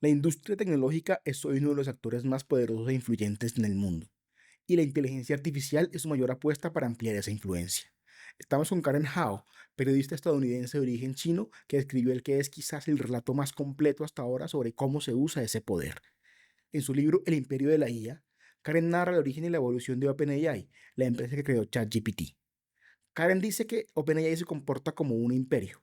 La industria tecnológica es hoy uno de los actores más poderosos e influyentes en el mundo, y la inteligencia artificial es su mayor apuesta para ampliar esa influencia. Estamos con Karen Hao, periodista estadounidense de origen chino, que escribió el que es quizás el relato más completo hasta ahora sobre cómo se usa ese poder. En su libro El Imperio de la IA, Karen narra el origen y la evolución de OpenAI, la empresa que creó ChatGPT. Karen dice que OpenAI se comporta como un imperio.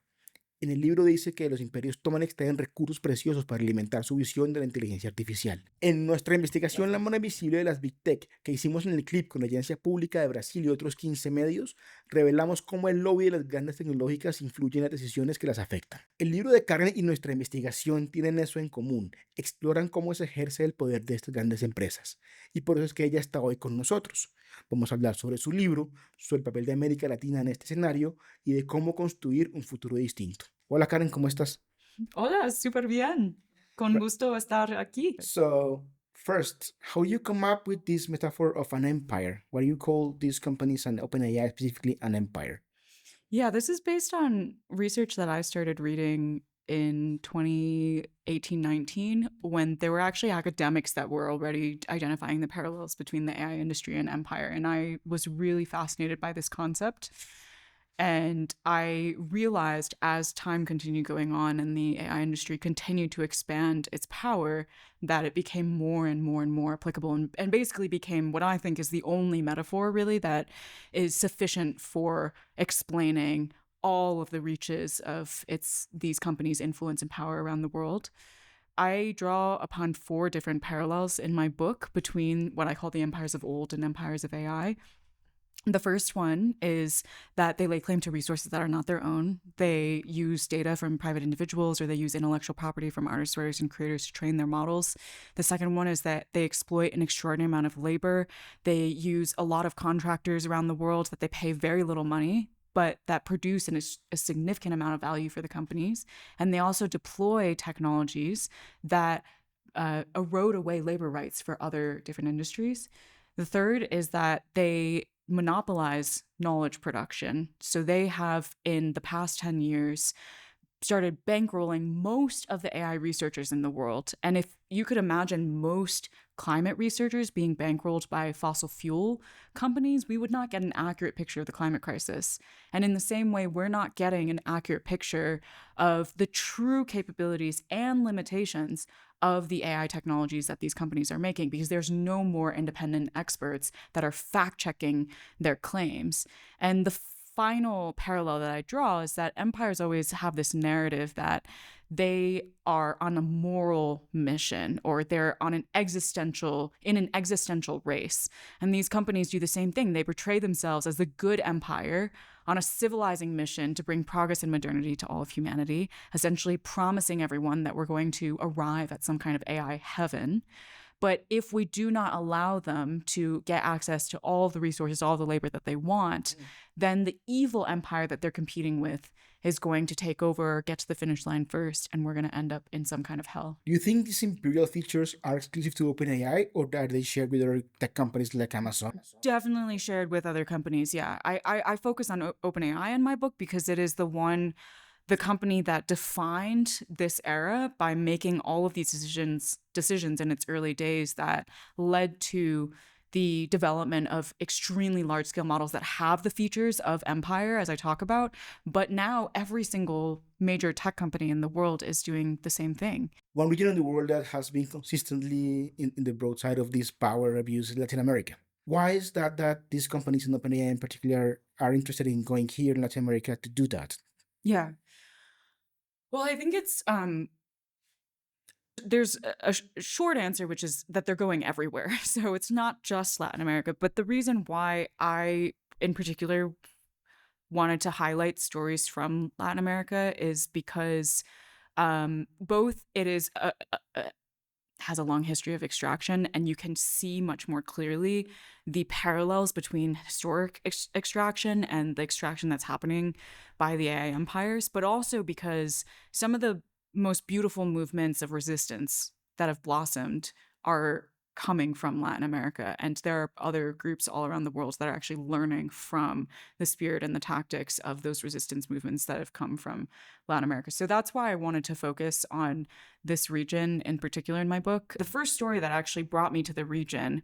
En el libro dice que los imperios toman y extraen recursos preciosos para alimentar su visión de la inteligencia artificial. En nuestra investigación La Mano Invisible de las Big Tech, que hicimos en el clip con la Agencia Pública de Brasil y otros 15 medios, revelamos cómo el lobby de las grandes tecnológicas influye en las decisiones que las afectan. El libro de Karen y nuestra investigación tienen eso en común, exploran cómo se ejerce el poder de estas grandes empresas, y por eso es que ella está hoy con nosotros. Vamos a hablar sobre su libro, sobre el papel de América Latina en este escenario y de cómo construir un futuro distinto. Hola Karen, ¿cómo estás? Hola, súper bien. Con gusto estar aquí. So, first, how you come up with this metaphor of an empire? What do you call these companies and OpenAI specifically an empire? Yeah, this is based on research that I started reading in 2018-19 when there were actually academics that were already identifying the parallels between the AI industry and empire. And I was really fascinated by this concept. And I realized as time continued going on and the AI industry continued to expand its power, that it became more and more and more applicable and basically became what I think is the only metaphor really that is sufficient for explaining all of the reaches of these companies' influence and power around the world. I draw upon 4 different parallels in my book between what I call the empires of old and empires of AI. The first one is that they lay claim to resources that are not their own. They use data from private individuals or they use intellectual property from artists, writers, and creators to train their models. The second one is that they exploit an extraordinary amount of labor. They use a lot of contractors around the world that they pay very little money, but that produce a significant amount of value for the companies. And they also deploy technologies that erode away labor rights for other different industries. The third is that they monopolize knowledge production. So they have, in the past 10 years, started bankrolling most of the AI researchers in the world. And if you could imagine most climate researchers being bankrolled by fossil fuel companies, we would not get an accurate picture of the climate crisis. And in the same way, we're not getting an accurate picture of the true capabilities and limitations of the AI technologies that these companies are making, because there's no more independent experts that are fact-checking their claims. And the final parallel that I draw is that empires always have this narrative that they are on a moral mission or they're in an existential race. And these companies do the same thing. They portray themselves as the good empire on a civilizing mission to bring progress and modernity to all of humanity, essentially promising everyone that we're going to arrive at some kind of AI heaven. But if we do not allow them to get access to all the resources, all the labor that they want, then the evil empire that they're competing with is going to take over, get to the finish line first, and we're going to end up in some kind of hell. Do you think these imperial features are exclusive to OpenAI or are they shared with other tech companies like Amazon? Definitely shared with other companies, yeah. I focus on OpenAI in my book because it is the company that defined this era by making all of these decisions in its early days that led to the development of extremely large-scale models that have the features of empire, as I talk about. But now every single major tech company in the world is doing the same thing. One region in the world that has been consistently in the broadside of this power abuse is Latin America. Why is that these companies in OpenAI in particular are interested in going here in Latin America to do that? Yeah. Well, I think there's a short answer, which is that they're going everywhere. So it's not just Latin America. But the reason why I, in particular, wanted to highlight stories from Latin America is because both it is has a long history of extraction, and you can see much more clearly the parallels between historic extraction and the extraction that's happening by the AI empires, but also because some of the most beautiful movements of resistance that have blossomed are coming from Latin America. And there are other groups all around the world that are actually learning from the spirit and the tactics of those resistance movements that have come from Latin America. So that's why I wanted to focus on this region in particular in my book. The first story that actually brought me to the region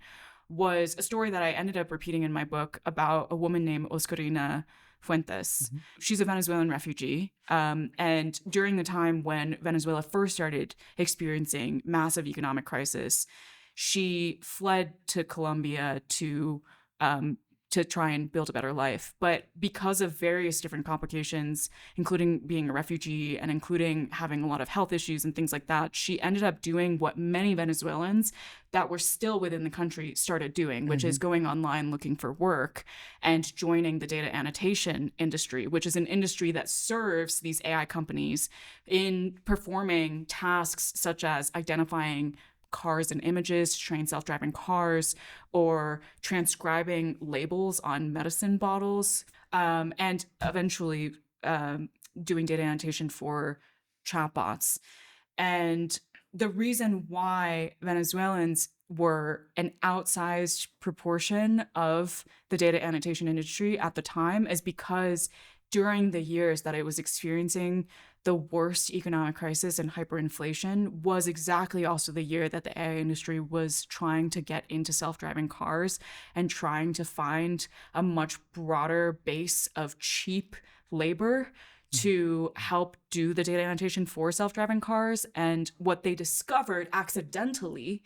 was a story that I ended up repeating in my book about a woman named Oscarina Fuentes. Mhm. She's a Venezuelan refugee. And during the time when Venezuela first started experiencing massive economic crisis, she fled to Colombia to try and build a better life. But because of various different complications, including being a refugee and including having a lot of health issues and things like that, she ended up doing what many Venezuelans that were still within the country started doing, which is going online looking for work and joining the data annotation industry, which is an industry that serves these AI companies in performing tasks such as identifying cars and images to train self-driving cars, or transcribing labels on medicine bottles, and eventually doing data annotation for chatbots. And the reason why Venezuelans were an outsized proportion of the data annotation industry at the time is because during the years that it was experiencing the worst economic crisis and hyperinflation was exactly also the year that the AI industry was trying to get into self-driving cars and trying to find a much broader base of cheap labor to help do the data annotation for self-driving cars. And what they discovered accidentally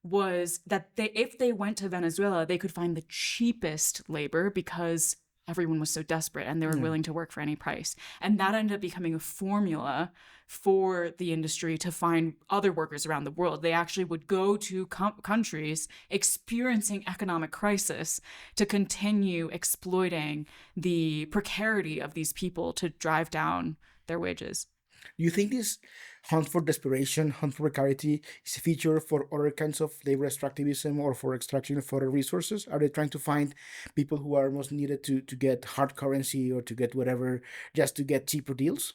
was that if they went to Venezuela, they could find the cheapest labor because everyone was so desperate and they were Yeah. willing to work for any price. And that ended up becoming a formula for the industry to find other workers around the world. They actually would go to countries experiencing economic crisis to continue exploiting the precarity of these people to drive down their wages. Do you think this hunt for desperation, hunt for precarity, is a feature for other kinds of labor extractivism or for extraction of other resources? Are they trying to find people who are most needed to get hard currency or to get whatever just to get cheaper deals?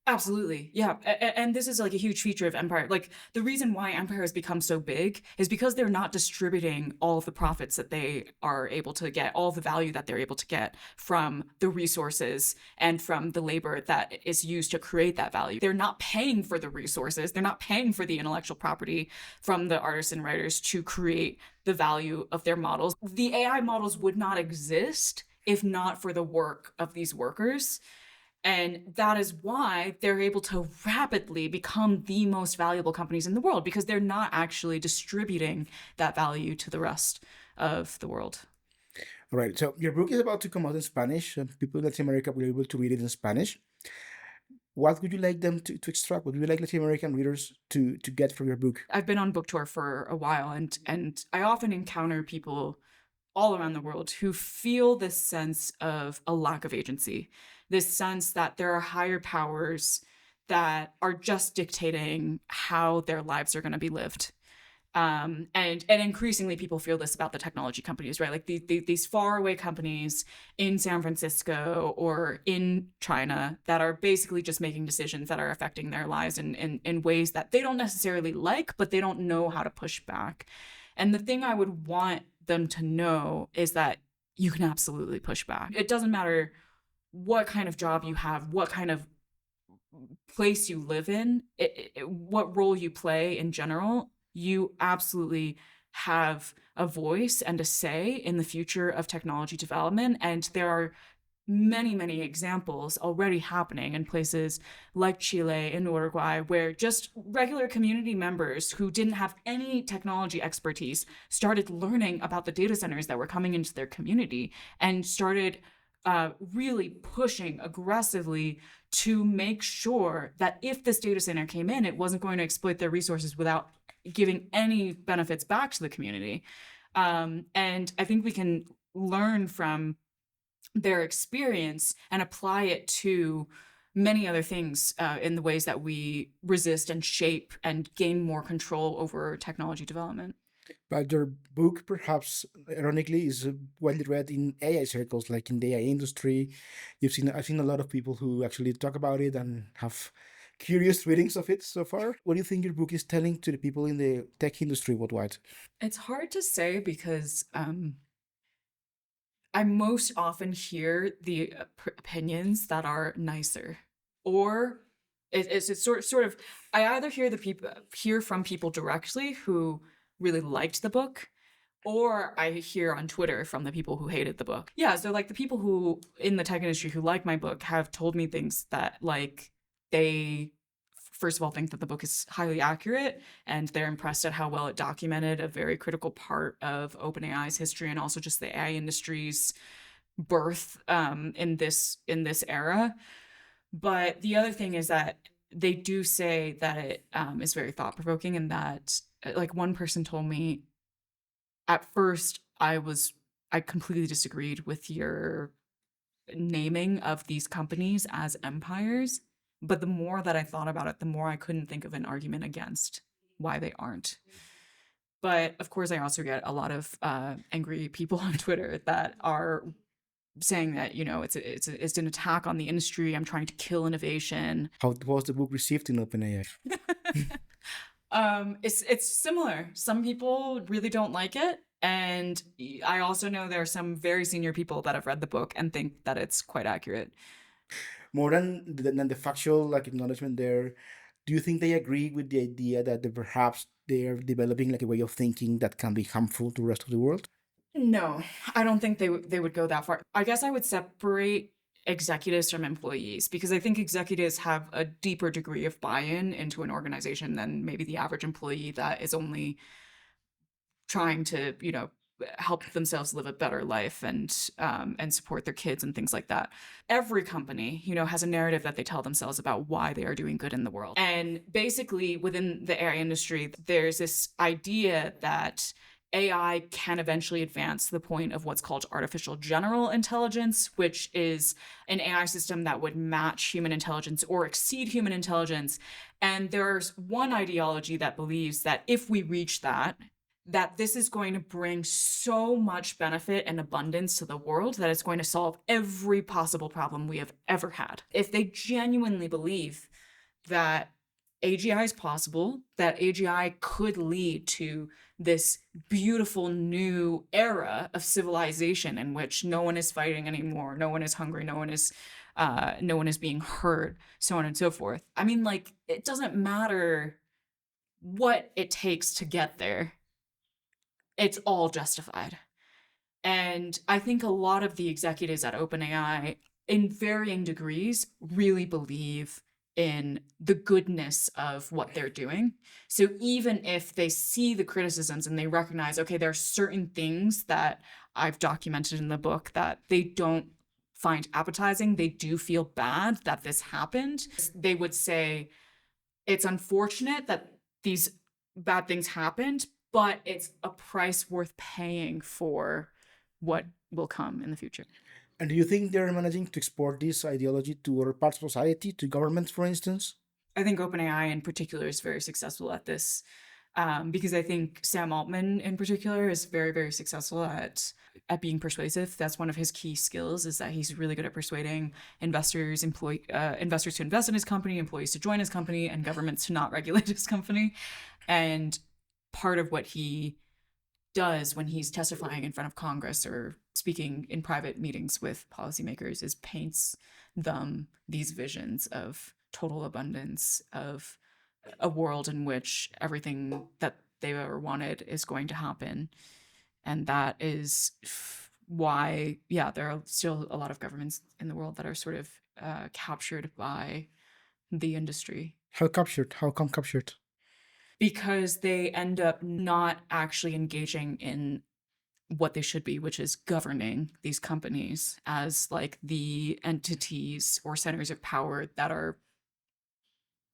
Absolutely. Yeah. And this is like a huge feature of Empire. Like the reason why Empire has become so big is because they're not distributing all of the profits that they are able to get, all the value that they're able to get from the resources and from the labor that is used to create that value. They're not paying for the resources. They're not paying for the intellectual property from the artists and writers to create the value of their models. The AI models would not exist if not for the work of these workers. And that is why they're able to rapidly become the most valuable companies in the world, because they're not actually distributing that value to the rest of the world. All right. So your book is about to come out in Spanish, and people in Latin America will be able to read it in Spanish. What would you like them to extract? What would you like Latin American readers to get from your book? I've been on book tour for a while, and I often encounter people all around the world who feel this sense of a lack of agency, this sense that there are higher powers that are just dictating how their lives are going to be lived. And increasingly people feel this about the technology companies, right? Like these faraway companies in San Francisco or in China that are basically just making decisions that are affecting their lives in ways that they don't necessarily like, but they don't know how to push back. And the thing I would want them to know is that you can absolutely push back. It doesn't matter what kind of job you have, what kind of place you live in, what role you play in general, you absolutely have a voice and a say in the future of technology development. And there are many, many examples already happening in places like Chile and Uruguay, where just regular community members who didn't have any technology expertise started learning about the data centers that were coming into their community and started really pushing aggressively to make sure that if this data center came in, it wasn't going to exploit their resources without giving any benefits back to the community. And I think we can learn from their experience and apply it to many other things in the ways that we resist and shape and gain more control over technology development. But your book, perhaps ironically, is widely read in AI circles, like in the AI industry. I've seen a lot of people who actually talk about it and have curious readings of it so far. What do you think your book is telling to the people in the tech industry worldwide? It's hard to say because I most often hear the opinions that are nicer, or it's sort of I either hear from people directly who really liked the book, or I hear on Twitter from the people who hated the book. Yeah, so like the people who in the tech industry who like my book have told me things that like they first of all think that the book is highly accurate, and they're impressed at how well it documented a very critical part of OpenAI's history and also just the AI industry's birth in this era. But the other thing is that they do say that it is very thought provoking, and that like one person told me at first I completely disagreed with your naming of these companies as empires. But the more that I thought about it, the more I couldn't think of an argument against why they aren't. But of course, I also get a lot of angry people on Twitter that are saying that it's an attack on the industry. I'm trying to kill innovation. How was the book received in OpenAI? It's similar. Some people really don't like it, and I also know there are some very senior people that have read the book and think that it's quite accurate. More than the factual like acknowledgement there, do you think they agree with the idea that perhaps they're developing like a way of thinking that can be harmful to the rest of the world? No, I don't think they would go that far. I guess I would separate executives from employees, because I think executives have a deeper degree of buy-in into an organization than maybe the average employee that is only trying to, help themselves live a better life and support their kids and things like that. Every company, has a narrative that they tell themselves about why they are doing good in the world. And basically within the AI industry, there's this idea that AI can eventually advance to the point of what's called artificial general intelligence, which is an AI system that would match human intelligence or exceed human intelligence. And there's one ideology that believes that if we reach that this is going to bring so much benefit and abundance to the world that it's going to solve every possible problem we have ever had. If they genuinely believe that AGI is possible, that AGI could lead to this beautiful new era of civilization in which no one is fighting anymore, no one is hungry, no one is being hurt, so on and so forth. I mean, like, it doesn't matter what it takes to get there. It's all justified. And I think a lot of the executives at OpenAI, in varying degrees, really believe in the goodness of what they're doing. So even if they see the criticisms and they recognize, okay, there are certain things that I've documented in the book that they don't find appetizing, they do feel bad that this happened, they would say, it's unfortunate that these bad things happened, but it's a price worth paying for what will come in the future. And do you think they're managing to export this ideology to other parts of society, to governments, for instance? I think OpenAI in particular is very successful at this, because I think Sam Altman in particular is very, very successful at being persuasive. That's one of his key skills, is that he's really good at persuading investors, investors to invest in his company, employees to join his company, and governments to not regulate his company. And part of what he does when he's testifying in front of Congress or speaking in private meetings with policymakers is paints them these visions of total abundance, of a world in which everything that they've ever wanted is going to happen. And that is why, there are still a lot of governments in the world that are sort of captured by the industry. How captured? How come captured? Because they end up not actually engaging in what they should be, which is governing these companies as like the entities or centers of power that are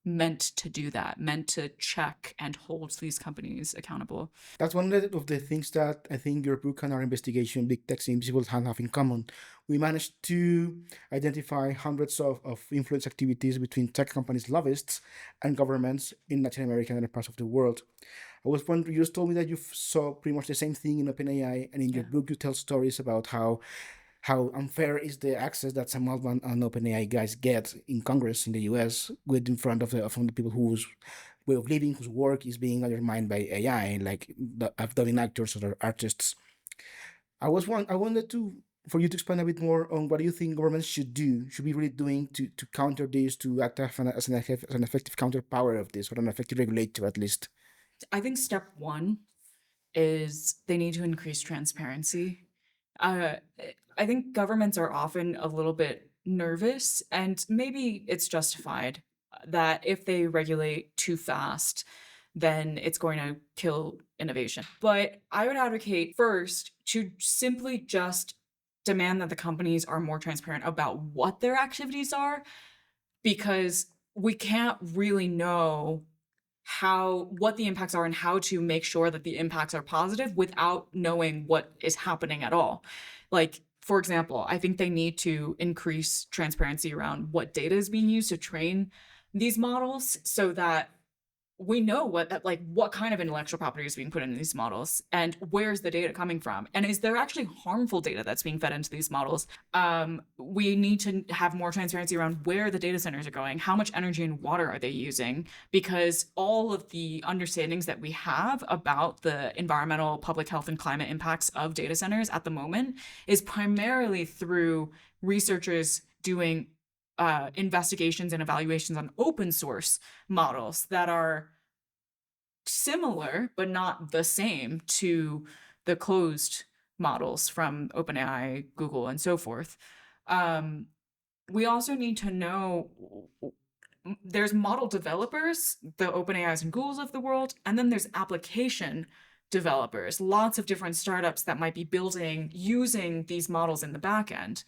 meant to do that, meant to check and hold these companies accountable. That's one of the things that I think your book and our investigation, Big Tech's Invisible Hand, have in common. We managed to identify hundreds of influence activities between tech companies, lobbyists, and governments in Latin America and other parts of the world. I was wondering, you just told me that you saw pretty much the same thing in OpenAI, and in your book you tell stories about how how unfair is the access that some Altman and OpenAI guys get in Congress in the US with in front of from the people whose way of living, whose work is being undermined by AI, like the dubbing actors or artists. I wanted to for you to expand a bit more on what do you think governments should be really doing to counter this, to act as an effective counterpower of this, or an effective regulator at least. I think step one is they need to increase transparency. Uh, I think governments are often a little bit nervous, and maybe it's justified that if they regulate too fast, then it's going to kill innovation. But I would advocate first to simply just demand that the companies are more transparent about what their activities are, because we can't really know what the impacts are and how to make sure that the impacts are positive without knowing what is happening at all. Like, for example, I think they need to increase transparency around what data is being used to train these models so that we know what kind of intellectual property is being put into these models and where's the data coming from, and is there actually harmful data that's being fed into these models. We need to have more transparency around where the data centers are going, how much energy and water are they using, because all of the understandings that we have about the environmental, public health, and climate impacts of data centers at the moment is primarily through researchers doing investigations and evaluations on open source models that are similar but not the same to the closed models from OpenAI, Google, and so forth. We also need to know there's model developers, the OpenAIs and Googles of the world, and then there's application developers, lots of different startups that might be building using these models in the back end.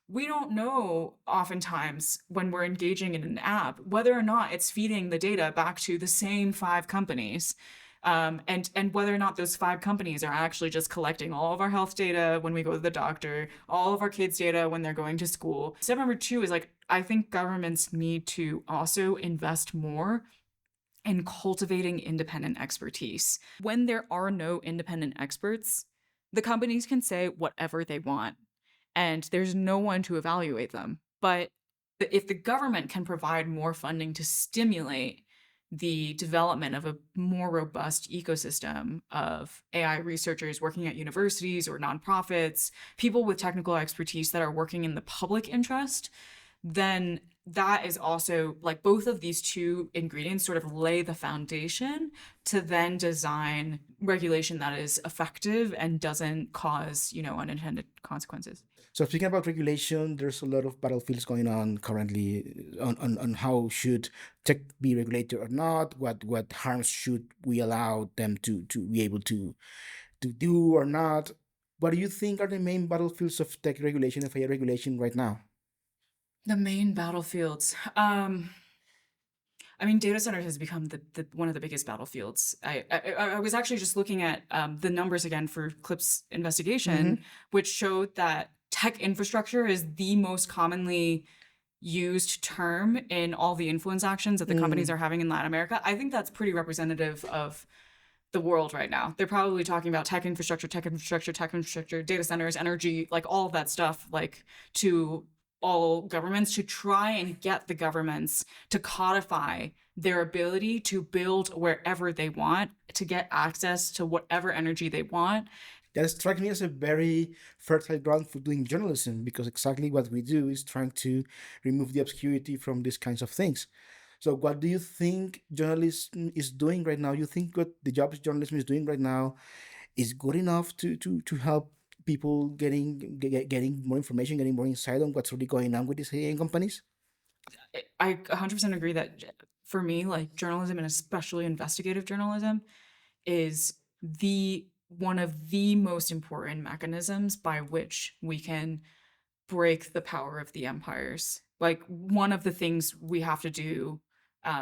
We don't know oftentimes when we're engaging in an app whether or not it's feeding the data back to the same 5 companies, and whether or not those 5 companies are actually just collecting all of our health data when we go to the doctor, all of our kids' data when they're going to school. Step number 2 is I think governments need to also invest more in cultivating independent expertise. When there are no independent experts, the companies can say whatever they want, and there's no one to evaluate them. But if the government can provide more funding to stimulate the development of a more robust ecosystem of AI researchers working at universities or nonprofits, people with technical expertise that are working in the public interest, then that is also both of these two ingredients sort of lay the foundation to then design regulation that is effective and doesn't cause, unintended consequences. So speaking about regulation, there's a lot of battlefields going on currently on how should tech be regulated or not, what harms should we allow them to be able to do or not. What do you think are the main battlefields of tech regulation, of AI regulation right now? The main battlefields. Data centers has become the one of the biggest battlefields. I was actually just looking at the numbers again for CLIP's investigation, which showed that tech infrastructure is the most commonly used term in all the influence actions that the companies are having in Latin America. I think that's pretty representative of the world right now. They're probably talking about tech infrastructure, data centers, energy, all of that stuff, to all governments, to try and get the governments to codify their ability to build wherever they want, to get access to whatever energy they want. That strikes me as a very fertile ground for doing journalism, because exactly what we do is trying to remove the obscurity from these kinds of things. So what do you think journalism is doing right now? You think what the job journalism is doing right now is good enough to help people getting more information, getting more insight on what's really going on with these AI companies? I 100% agree that for me, journalism, and especially investigative journalism, is one of the most important mechanisms by which we can break the power of the empires. One of the things we have to do,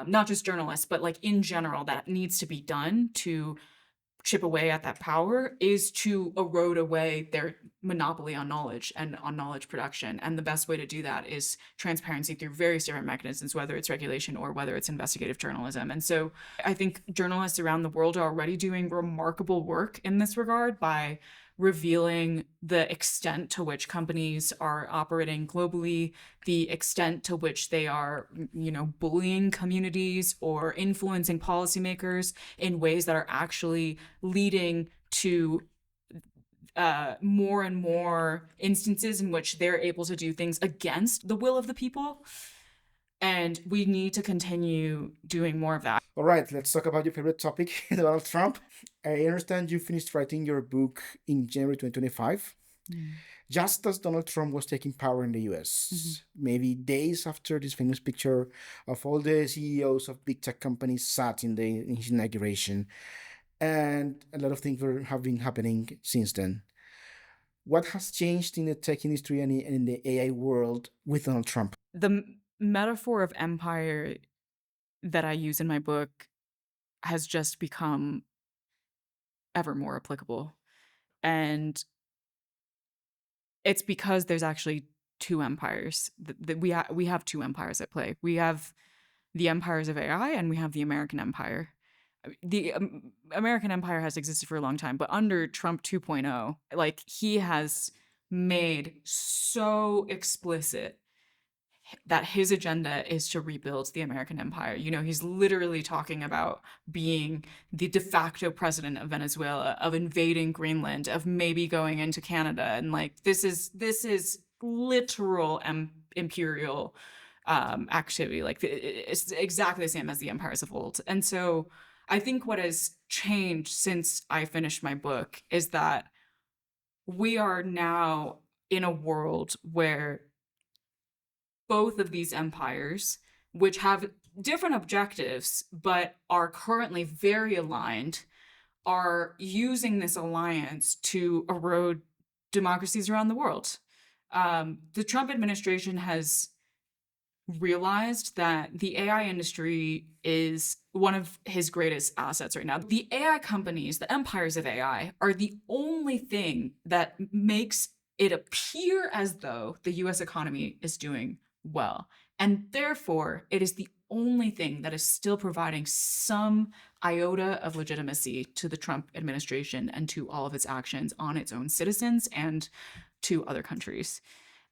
not just journalists, but in general, that needs to be done to chip away at that power, is to erode away their monopoly on knowledge and on knowledge production. And the best way to do that is transparency through various different mechanisms, whether it's regulation or whether it's investigative journalism. And so I think journalists around the world are already doing remarkable work in this regard by revealing the extent to which companies are operating globally, the extent to which they are, bullying communities or influencing policymakers in ways that are actually leading to more and more instances in which they're able to do things against the will of the people. And we need to continue doing more of that. All right, let's talk about your favorite topic, Donald Trump. I understand you finished writing your book in January 2025, just as Donald Trump was taking power in the US. Maybe days after this famous picture of all the CEOs of big tech companies sat in his inauguration. And a lot of things have been happening since then. What has changed in the tech industry and in the AI world with Donald Trump? The metaphor of empire that I use in my book has just become ever more applicable. And it's because there's actually two empires. We have two empires at play. We have the empires of AI and we have the American empire. The American empire has existed for a long time, but under Trump 2.0, like, he has made so explicit that his agenda is to rebuild the American empire. He's literally talking about being the de facto president of Venezuela, of invading Greenland, of maybe going into Canada. And like, this is literal imperial activity. Like, it's exactly the same as the empires of old. And so I think what has changed since I finished my book is that we are now in a world where both of these empires, which have different objectives but are currently very aligned, are using this alliance to erode democracies around the world. The Trump administration has realized that the AI industry is one of his greatest assets right now. The AI companies, the empires of AI, are the only thing that makes it appear as though the US economy is doing well. And therefore, it is the only thing that is still providing some iota of legitimacy to the Trump administration and to all of its actions on its own citizens and to other countries.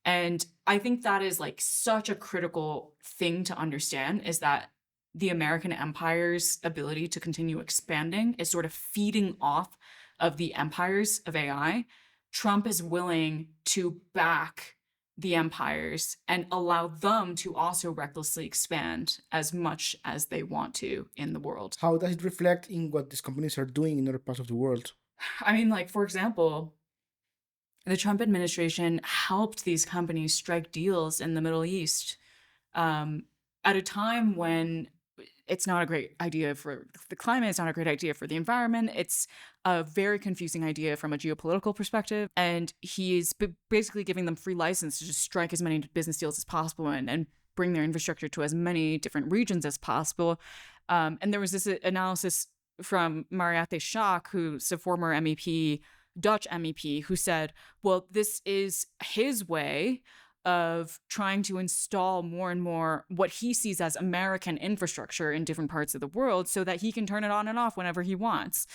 And I think that is like such a critical thing to understand, is that the American empire's ability to continue expanding is sort of feeding off of the empires of AI. Trump is willing to back the empires and allow them to also recklessly expand as much as they want to in the world. How does it reflect in what these companies are doing in other parts of the world? I mean, like, for example, the Trump administration helped these companies strike deals in the Middle East at a time when it's not a great idea for the climate. It's not a great idea for the environment. It's a very confusing idea from a geopolitical perspective. And he's basically giving them free license to just strike as many business deals as possible and bring their infrastructure to as many different regions as possible. And there was this analysis from Mariette Schaak, who's a former MEP, Dutch MEP, who said, well, this is his way of trying to install more and more what he sees as American infrastructure in different parts of the world so that he can turn it on and off whenever he wants.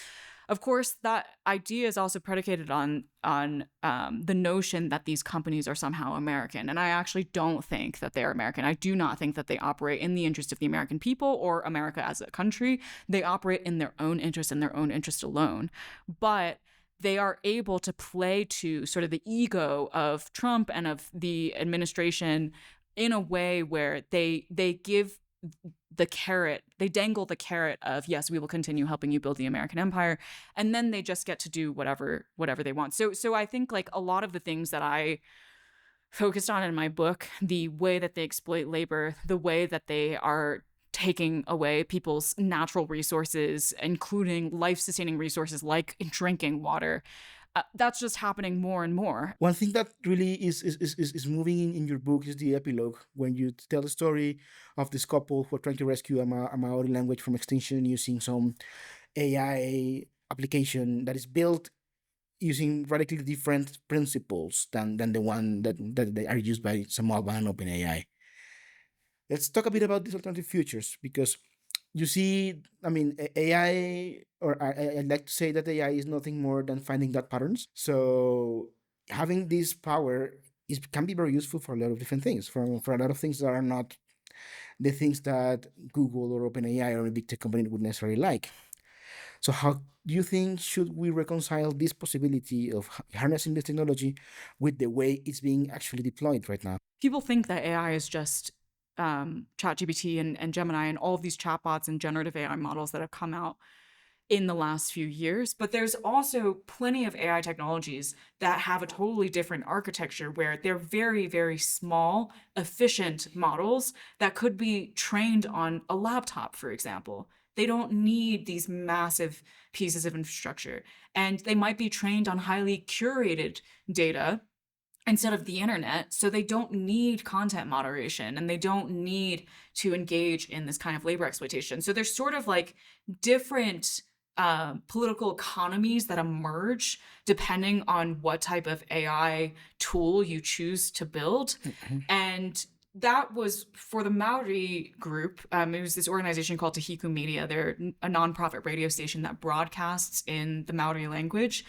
Of course, that idea is also predicated on the notion that these companies are somehow American. And I actually don't think that they're American. I do not think that they operate in the interest of the American people or America as a country. They operate in their own interest and their own interest alone. But they are able to play to sort of the ego of Trump and of the administration in a way where they give the carrot, they dangle the carrot of, yes, we will continue helping you build the American empire. And then they just get to do whatever they want. So I think like a lot of the things that I focused on in my book, the way that they exploit labor, the way that they are taking away people's natural resources, including life-sustaining resources like drinking water, that's just happening more and more. One thing that really is moving in your book is the epilogue, when you tell the story of this couple who are trying to rescue a Maori language from extinction using some AI application that is built using radically different principles than the one that they are used by Samuel and OpenAI. Let's talk a bit about these alternative futures, because You see, I mean, AI, or I'd like to say that AI is nothing more than finding that patterns. So having this power can be very useful for a lot of different things, for a lot of things that are not the things that Google or OpenAI or a big tech company would necessarily like. So how do you think should we reconcile this possibility of harnessing this technology with the way it's being actually deployed right now? People think that AI is just ChatGPT and Gemini and all of these chatbots and generative AI models that have come out in the last few years. But there's also plenty of AI technologies that have a totally different architecture where they're very, very small, efficient models that could be trained on a laptop, for example. They don't need these massive pieces of infrastructure. And they might be trained on highly curated data instead of the internet. So they don't need content moderation and they don't need to engage in this kind of labor exploitation. So there's sort of like different political economies that emerge depending on what type of AI tool you choose to build. And that was for the Maori group. It was this organization called Tahiku Media. They're a nonprofit radio station that broadcasts in the Maori language.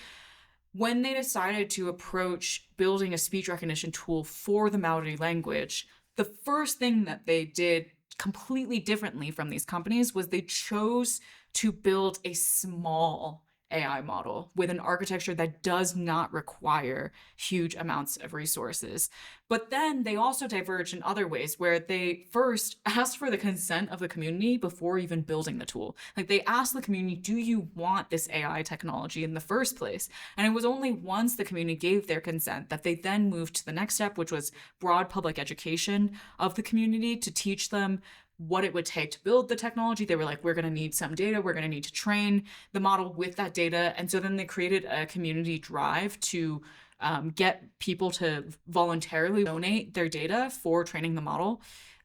When they decided to approach building a speech recognition tool for the Maori language, the first thing that they did completely differently from these companies was they chose to build a small AI model with an architecture that does not require huge amounts of resources. But then they also diverged in other ways where they first asked for the consent of the community before even building the tool. Like they asked the community, do you want this AI technology in the first place? And it was only once the community gave their consent that they then moved to the next step, which was broad public education of the community to teach them what it would take to build the technology. They were like, we're going to need some data. We're going to need to train the model with that data. And so then they created a community drive to get people to voluntarily donate their data for training the model.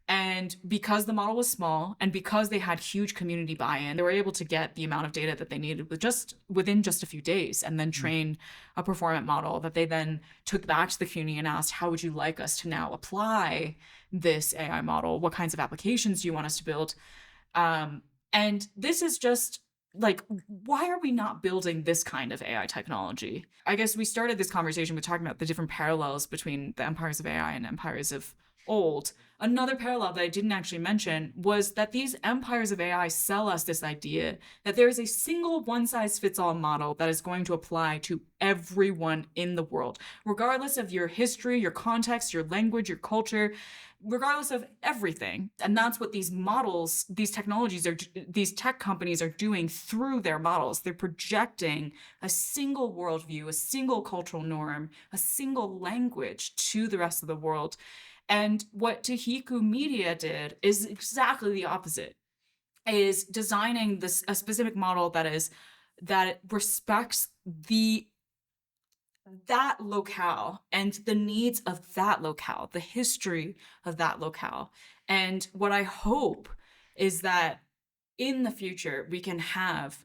And because the model was small and because they had huge community buy-in, they were able to get the amount of data that they needed within just a few days and then train a performant model that they then took back to the community and asked, how would you like us to now apply this AI model? What kinds of applications do you want us to build? And this is just like, why are we not building this kind of AI technology? I guess we started this conversation with talking about the different parallels between the empires of AI and empires of old. Another parallel that I didn't actually mention was that these empires of AI sell us this idea that there is a single one-size-fits-all model that is going to apply to everyone in the world, regardless of your history, your context, your language, your culture, regardless of everything. And that's what these models, these technologies are, these tech companies are doing through their models. They're projecting a single worldview, a single cultural norm, a single language to the rest of the world. And what Tahiku Media did is exactly the opposite, is designing a specific model that respects that locale and the needs of that locale, the history of that locale. And what I hope is that in the future, we can have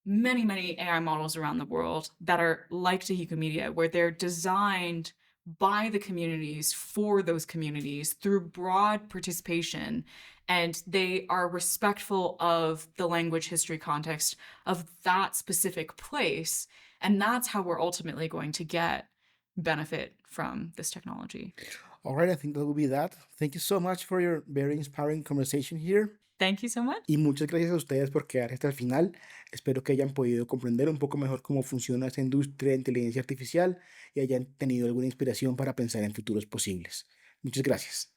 many, many AI models around the world that are like Tahiku Media, where they're designed by the communities for those communities through broad participation, and they are respectful of the language, history, context of that specific place. And that's how we're ultimately going to get benefit from this technology. All right, I think that will be that. Thank you so much for your very inspiring conversation here. Thank you so much. Y muchas gracias a ustedes por quedar hasta el final. Espero que hayan podido comprender un poco mejor cómo funciona esta industria de inteligencia artificial y hayan tenido alguna inspiración para pensar en futuros posibles. Muchas gracias.